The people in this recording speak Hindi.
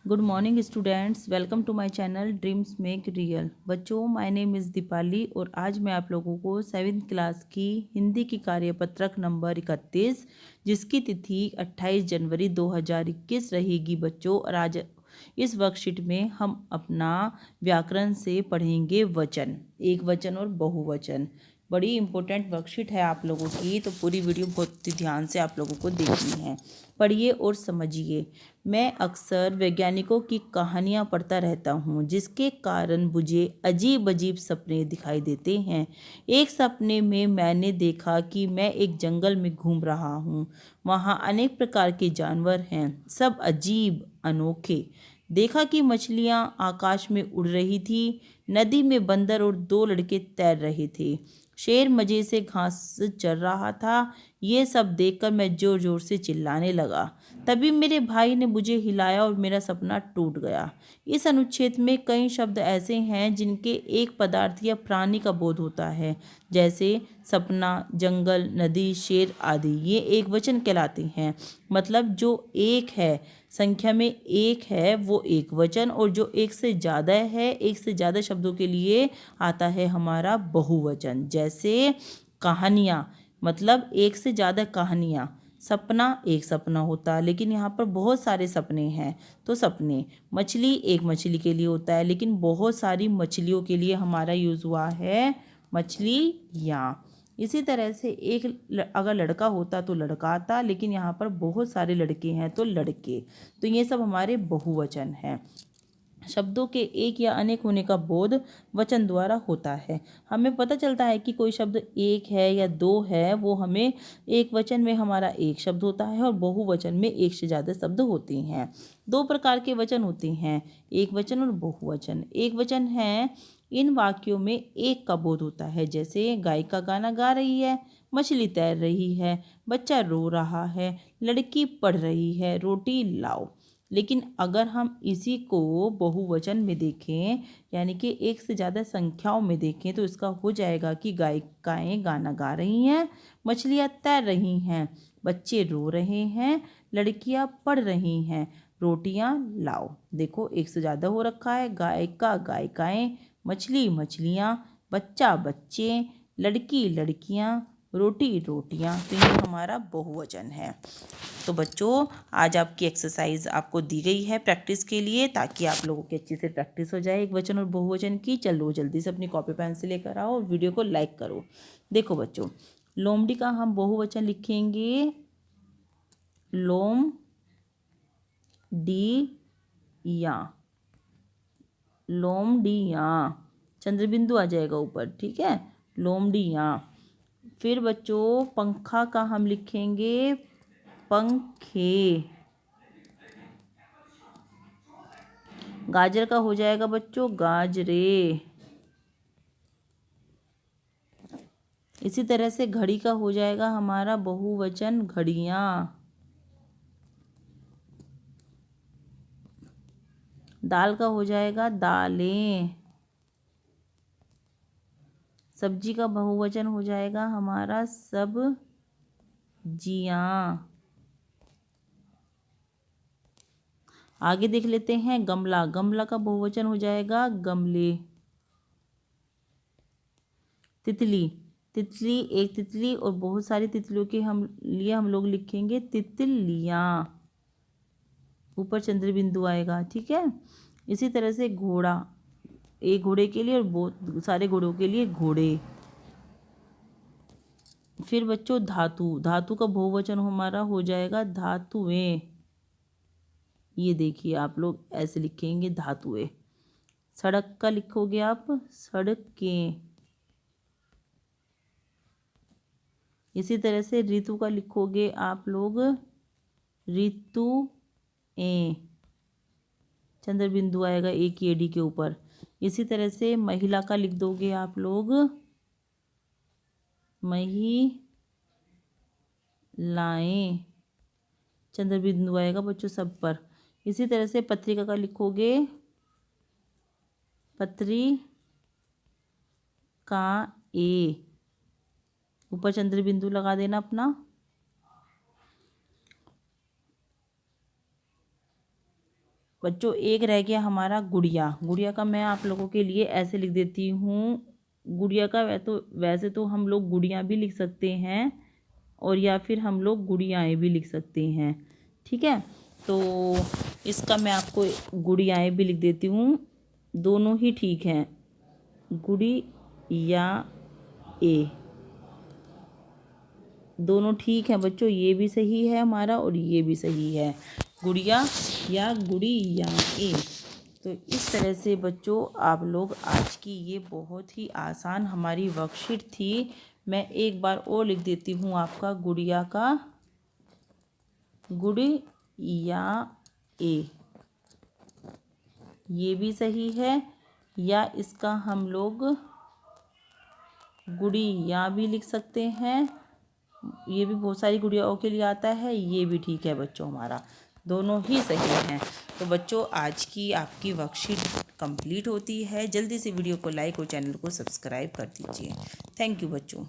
Good morning students, welcome to my channel dreams make real. बच्चों, माय नेम इज़ दीपाली और आज मैं आप लोगों को 7th क्लास की हिंदी की कार्यपत्रक नंबर 31 जिसकी तिथि 28 जनवरी 2021 रहेगी बच्चों। और आज इस वर्कशीट में हम अपना व्याकरण से पढ़ेंगे वचन, एक वचन और बहुवचन। बड़ी इंपॉर्टेंट वर्कशीट है आप लोगों की, तो पूरी वीडियो बहुत ध्यान से आप लोगों को देखनी है। पढ़िए और समझिए। मैं अक्सर वैज्ञानिकों की कहानियाँ पढ़ता रहता हूँ जिसके कारण मुझे अजीब अजीब सपने दिखाई देते हैं। एक सपने में मैंने देखा कि मैं एक जंगल में घूम रहा हूँ। वहाँ अनेक प्रकार के जानवर हैं, सब अजीब अनोखे। देखा कि मछलियाँ आकाश में उड़ रही थी, नदी में बंदर और 2 लड़के तैर रहे थे। शेर मज़े से घास चर रहा था। ये सब देखकर मैं ज़ोर ज़ोर से चिल्लाने लगा। तभी मेरे भाई ने मुझे हिलाया और मेरा सपना टूट गया। इस अनुच्छेद में कई शब्द ऐसे हैं जिनके एक पदार्थ या प्राणी का बोध होता है, जैसे सपना, जंगल, नदी, शेर आदि। ये एक वचन कहलाते हैं। मतलब जो एक है, संख्या में एक है, वो एक वचन। और जो एक से ज़्यादा है, एक से ज़्यादा शब्दों के लिए आता है हमारा बहुवचन। जैसे कहानियाँ, मतलब एक से ज़्यादा कहानियाँ। सपना एक सपना होता, लेकिन यहाँ पर बहुत सारे सपने हैं, तो सपने। मछली एक मछली के लिए होता है, लेकिन बहुत सारी मछलियों के लिए हमारा यूज़ हुआ है मछलियाँ। इसी तरह से अगर लड़का होता तो लड़का आता, लेकिन यहाँ पर बहुत सारे लड़के हैं तो लड़के। तो ये सब हमारे बहुवचन हैं। शब्दों के एक या अनेक होने का बोध वचन द्वारा होता है। हमें पता चलता है कि कोई शब्द एक है या दो है, वो हमें एक वचन में हमारा एक शब्द होता है और बहुवचन में एक से ज़्यादा शब्द होते हैं। 2 प्रकार के वचन होते हैं, एक वचन और बहुवचन। एक वचन है, इन वाक्यों में एक का बोध होता है, जैसे गायिका गाना गा रही है, मछली तैर रही है, बच्चा रो रहा है, लड़की पढ़ रही है, रोटी लाओ। लेकिन अगर हम इसी को बहुवचन में देखें, यानी कि एक से ज़्यादा संख्याओं में देखें, तो इसका हो जाएगा कि गायिकाएँ गाना गा रही हैं, मछलियाँ तैर रही हैं, बच्चे रो रहे हैं, लड़कियाँ पढ़ रही हैं, रोटियां लाओ। देखो एक से ज़्यादा हो रखा है, गायिका गायिकाएँ, मछली मछलियाँ, बच्चा बच्चे, लड़की लड़कियाँ, रोटी रोटियाँ। तो ये हमारा बहुवचन है। तो बच्चों, आज आपकी एक्सरसाइज आपको दी गई है प्रैक्टिस के लिए, ताकि आप लोगों की अच्छी से प्रैक्टिस हो जाए एक वचन और बहुवचन की। चलो जल्दी से अपनी कॉपी पेन से लेकर आओ और वीडियो को लाइक करो। देखो बच्चों, लोमड़ी का हम बहुवचन लिखेंगे लोम डी या, लोमड़ियाँ। चंद्र बिंदु आ जाएगा ऊपर, ठीक है, लोमड़ियाँ। फिर बच्चों, पंखा का हम लिखेंगे पंखे। गाजर का हो जाएगा बच्चों गाजरे। इसी तरह से घड़ी का हो जाएगा हमारा बहुवचन घड़ियाँ। दाल का हो जाएगा दालें। सब्जी का बहुवचन हो जाएगा हमारा सब्जियाँ। आगे देख लेते हैं गमला। गमला का बहुवचन हो जाएगा गमले। तितली, तितली एक तितली और बहुत सारी तितलियों के हम लोग लिखेंगे तितलियाँ। ऊपर चंद्र बिंदु आएगा, ठीक है। इसी तरह से घोड़ा, एक घोड़े के लिए और बहुत सारे घोड़ों के लिए घोड़े। फिर बच्चों धातु, धातु का बहुवचन हमारा हो जाएगा धातुएं। ये देखिए आप लोग ऐसे लिखेंगे धातुएं। सड़क का लिखोगे आप सड़कें। इसी तरह से ऋतु का लिखोगे आप लोग ऋतुएं। चंद्र बिंदु आएगा एक एडी के ऊपर। इसी तरह से महिला का लिख दोगे आप लोग महिलाएं। चंद्र बिंदु आएगा बच्चों सब पर। इसी तरह से पत्रिका का लिखोगे पत्रिकाएं। ऊपर चंद्र बिंदु लगा देना अपना। बच्चों एक रह गया हमारा गुड़िया। गुड़िया का मैं आप लोगों के लिए ऐसे लिख देती हूँ। गुड़िया का वैसे तो हम लोग गुड़िया भी लिख सकते हैं और या फिर हम लोग गुड़ियाएँ भी लिख सकते हैं। ठीक है, तो इसका मैं आपको गुड़ियाएँ भी लिख देती हूँ, दोनों ही ठीक हैं, गुड़ी या ए दोनों ठीक है बच्चों। ये भी सही है हमारा और ये भी सही है, गुड़िया या गुड़ी या ए। तो इस तरह से बच्चों आप लोग आज की ये बहुत ही आसान हमारी वर्कशीट थी। मैं एक बार और लिख देती हूँ आपका गुड़िया का गुड़ी या ए, ये भी सही है, या इसका हम लोग गुड़ी या भी लिख सकते हैं। ये भी बहुत सारी गुड़ियाओं के लिए आता है, ये भी ठीक है बच्चों, हमारा दोनों ही सही हैं। तो बच्चों आज की आपकी वर्कशीट कंप्लीट होती है। जल्दी से वीडियो को लाइक और चैनल को सब्सक्राइब कर दीजिए। थैंक यू बच्चों।